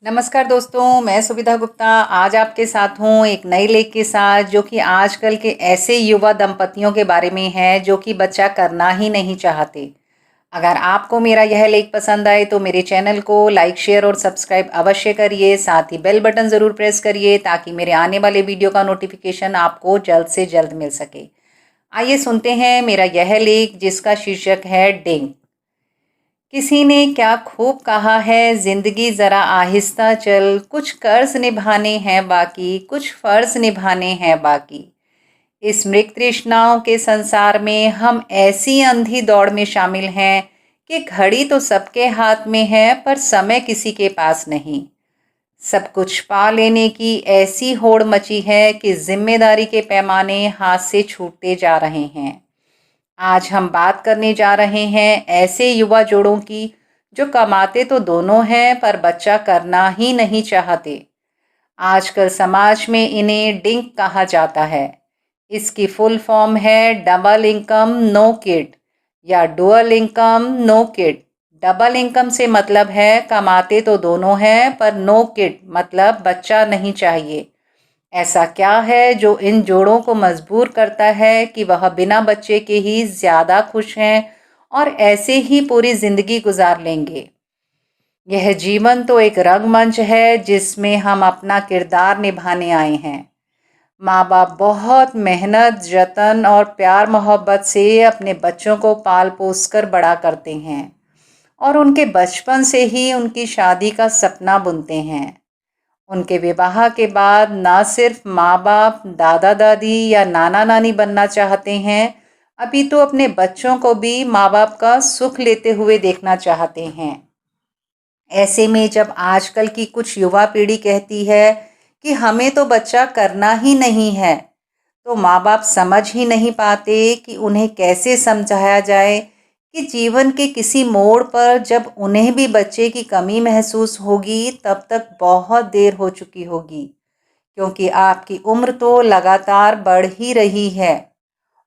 नमस्कार दोस्तों, मैं सुविधा गुप्ता आज आपके साथ हूँ एक नए लेख के साथ जो कि आजकल के ऐसे युवा दंपतियों के बारे में है जो कि बच्चा करना ही नहीं चाहते। अगर आपको मेरा यह लेख पसंद आए तो मेरे चैनल को लाइक, शेयर और सब्सक्राइब अवश्य करिए। साथ ही बेल बटन ज़रूर प्रेस करिए ताकि मेरे आने वाले वीडियो का नोटिफिकेशन आपको जल्द से जल्द मिल सके। आइए सुनते हैं मेरा यह लेख जिसका शीर्षक है डिंग। किसी ने क्या खूब कहा है, जिंदगी जरा आहिस्ता चल, कुछ कर्ज निभाने हैं बाकी, कुछ फर्ज निभाने हैं बाकी। इस मृग तृष्णाओं के संसार में हम ऐसी अंधी दौड़ में शामिल हैं कि घड़ी तो सबके हाथ में है पर समय किसी के पास नहीं। सब कुछ पा लेने की ऐसी होड़ मची है कि जिम्मेदारी के पैमाने हाथ से छूटते जा रहे हैं। आज हम बात करने जा रहे हैं ऐसे युवा जोड़ों की जो कमाते तो दोनों हैं पर बच्चा करना ही नहीं चाहते। आजकल समाज में इन्हें डिंग कहा जाता है। इसकी फुल फॉर्म है डबल इनकम नो किड या dual income no kid. Double income से मतलब है कमाते तो दोनों हैं पर नो किड मतलब बच्चा नहीं चाहिए। ऐसा क्या है जो इन जोड़ों को मजबूर करता है कि वह बिना बच्चे के ही ज़्यादा खुश हैं और ऐसे ही पूरी ज़िंदगी गुजार लेंगे। यह जीवन तो एक रंगमंच है जिसमें हम अपना किरदार निभाने आए हैं। माँ बाप बहुत मेहनत, जतन और प्यार मोहब्बत से अपने बच्चों को पाल पोस कर बड़ा करते हैं और उनके बचपन से ही उनकी शादी का सपना बुनते हैं। उनके विवाह के बाद ना सिर्फ माँ बाप, दादा दादी या नाना नानी बनना चाहते हैं, अभी तो अपने बच्चों को भी माँ बाप का सुख लेते हुए देखना चाहते हैं। ऐसे में जब आजकल की कुछ युवा पीढ़ी कहती है कि हमें तो बच्चा करना ही नहीं है, तो माँ बाप समझ ही नहीं पाते कि उन्हें कैसे समझाया जाए कि जीवन के किसी मोड़ पर जब उन्हें भी बच्चे की कमी महसूस होगी तब तक बहुत देर हो चुकी होगी, क्योंकि आपकी उम्र तो लगातार बढ़ ही रही है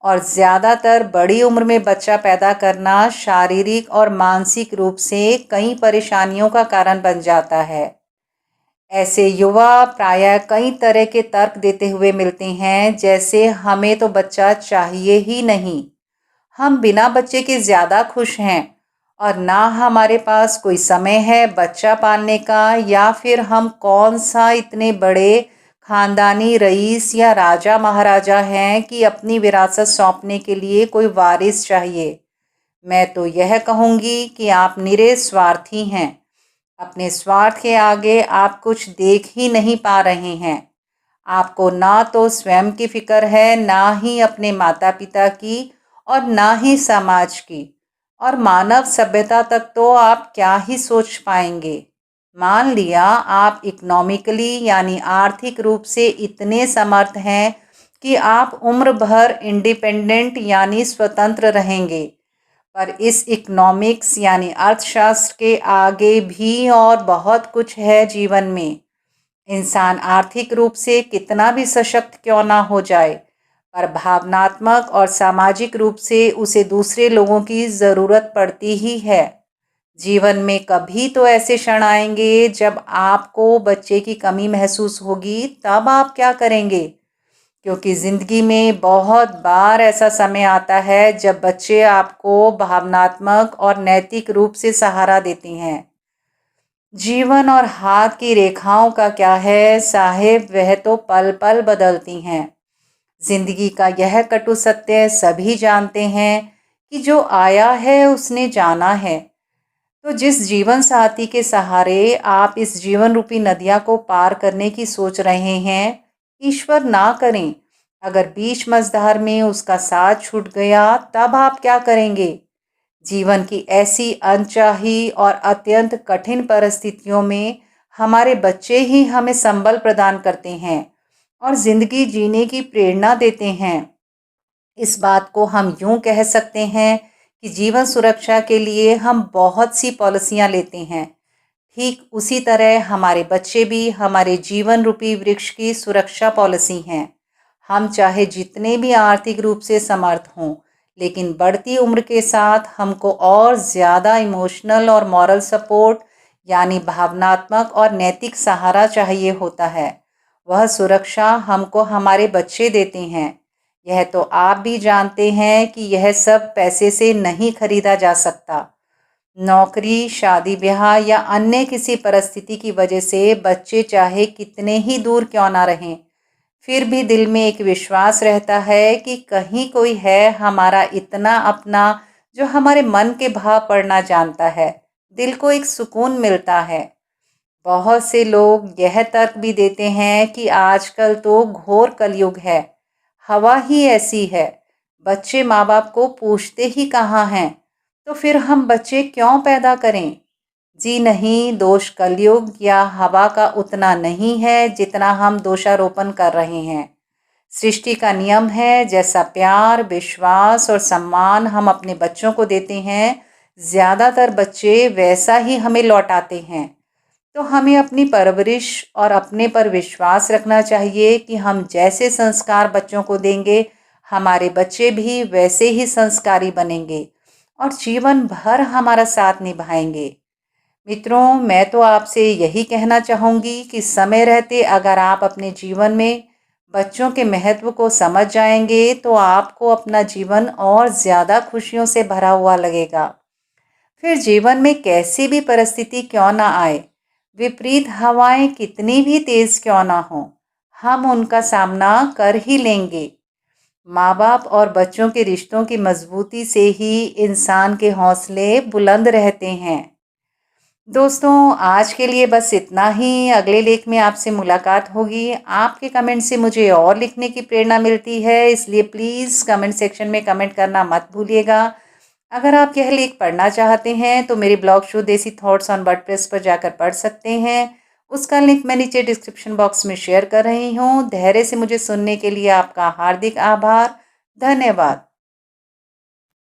और ज़्यादातर बड़ी उम्र में बच्चा पैदा करना शारीरिक और मानसिक रूप से कई परेशानियों का कारण बन जाता है। ऐसे युवा प्रायः कई तरह के तर्क देते हुए मिलते हैं, जैसे हमें तो बच्चा चाहिए ही नहीं, हम बिना बच्चे के ज़्यादा खुश हैं और ना हमारे पास कोई समय है बच्चा पालने का, या फिर हम कौन सा इतने बड़े खानदानी रईस या राजा महाराजा हैं कि अपनी विरासत सौंपने के लिए कोई वारिस चाहिए। मैं तो यह कहूँगी कि आप निरे स्वार्थी हैं। अपने स्वार्थ के आगे आप कुछ देख ही नहीं पा रहे हैं। आपको ना तो स्वयं की फिक्र है, ना ही अपने माता पिता की और ना ही समाज की, और मानव सभ्यता तक तो आप क्या ही सोच पाएंगे। मान लिया आप इकोनॉमिकली यानी आर्थिक रूप से इतने समर्थ हैं कि आप उम्र भर इंडिपेंडेंट यानी स्वतंत्र रहेंगे, पर इस इकोनॉमिक्स यानी अर्थशास्त्र के आगे भी और बहुत कुछ है जीवन में। इंसान आर्थिक रूप से कितना भी सशक्त क्यों ना हो जाए, पर भावनात्मक और सामाजिक रूप से उसे दूसरे लोगों की ज़रूरत पड़ती ही है। जीवन में कभी तो ऐसे क्षण आएंगे जब आपको बच्चे की कमी महसूस होगी, तब आप क्या करेंगे? क्योंकि ज़िंदगी में बहुत बार ऐसा समय आता है जब बच्चे आपको भावनात्मक और नैतिक रूप से सहारा देते हैं। जीवन और हाथ की रेखाओं का क्या है साहेब, वह तो पल पल बदलती हैं। जिंदगी का यह कटु सत्य सभी जानते हैं कि जो आया है उसने जाना है। तो जिस जीवन साथी के सहारे आप इस जीवन रूपी नदिया को पार करने की सोच रहे हैं, ईश्वर ना करें अगर बीच मझधार में उसका साथ छूट गया, तब आप क्या करेंगे? जीवन की ऐसी अनचाही और अत्यंत कठिन परिस्थितियों में हमारे बच्चे ही हमें संबल प्रदान करते हैं और ज़िंदगी जीने की प्रेरणा देते हैं। इस बात को हम यूं कह सकते हैं कि जीवन सुरक्षा के लिए हम बहुत सी पॉलिसियां लेते हैं। ठीक उसी तरह हमारे बच्चे भी हमारे जीवन रूपी वृक्ष की सुरक्षा पॉलिसी हैं। हम चाहे जितने भी आर्थिक रूप से समर्थ हों, लेकिन बढ़ती उम्र के साथ हमको और ज़्यादा इमोशनल और मॉरल सपोर्ट यानी भावनात्मक और नैतिक सहारा चाहिए होता है। वह सुरक्षा हमको हमारे बच्चे देते हैं। यह तो आप भी जानते हैं कि यह सब पैसे से नहीं खरीदा जा सकता। नौकरी, शादी ब्याह या अन्य किसी परिस्थिति की वजह से बच्चे चाहे कितने ही दूर क्यों ना रहें, फिर भी दिल में एक विश्वास रहता है कि कहीं कोई है हमारा इतना अपना जो हमारे मन के भाव पढ़ना जानता है। दिल को एक सुकून मिलता है। बहुत से लोग यह तर्क भी देते हैं कि आजकल तो घोर कलयुग है, हवा ही ऐसी है, बच्चे माँ बाप को पूछते ही कहाँ हैं, तो फिर हम बच्चे क्यों पैदा करें। जी नहीं, दोष कलयुग या हवा का उतना नहीं है जितना हम दोषारोपण कर रहे हैं। सृष्टि का नियम है, जैसा प्यार, विश्वास और सम्मान हम अपने बच्चों को देते हैं, ज़्यादातर बच्चे वैसा ही हमें लौटाते हैं। तो हमें अपनी परवरिश और अपने पर विश्वास रखना चाहिए कि हम जैसे संस्कार बच्चों को देंगे, हमारे बच्चे भी वैसे ही संस्कारी बनेंगे और जीवन भर हमारा साथ निभाएंगे। मित्रों, मैं तो आपसे यही कहना चाहूँगी कि समय रहते अगर आप अपने जीवन में बच्चों के महत्व को समझ जाएंगे तो आपको अपना जीवन और ज़्यादा खुशियों से भरा हुआ लगेगा। फिर जीवन में कैसी भी परिस्थिति क्यों ना आए, विपरीत हवाएं कितनी भी तेज क्यों ना हो, हम उनका सामना कर ही लेंगे। माँ बाप और बच्चों के रिश्तों की मजबूती से ही इंसान के हौसले बुलंद रहते हैं। दोस्तों, आज के लिए बस इतना ही। अगले लेख में आपसे मुलाकात होगी। आपके कमेंट से मुझे और लिखने की प्रेरणा मिलती है, इसलिए प्लीज़ कमेंट सेक्शन में कमेंट करना मत भूलिएगा। अगर आप यह लेख पढ़ना चाहते हैं तो मेरे ब्लॉग शो देसी थॉट्स ऑन वर्डप्रेस पर जाकर पढ़ सकते हैं। उसका लिंक मैं नीचे डिस्क्रिप्शन बॉक्स में शेयर कर रही हूँ। धैर्य से मुझे सुनने के लिए आपका हार्दिक आभार। धन्यवाद।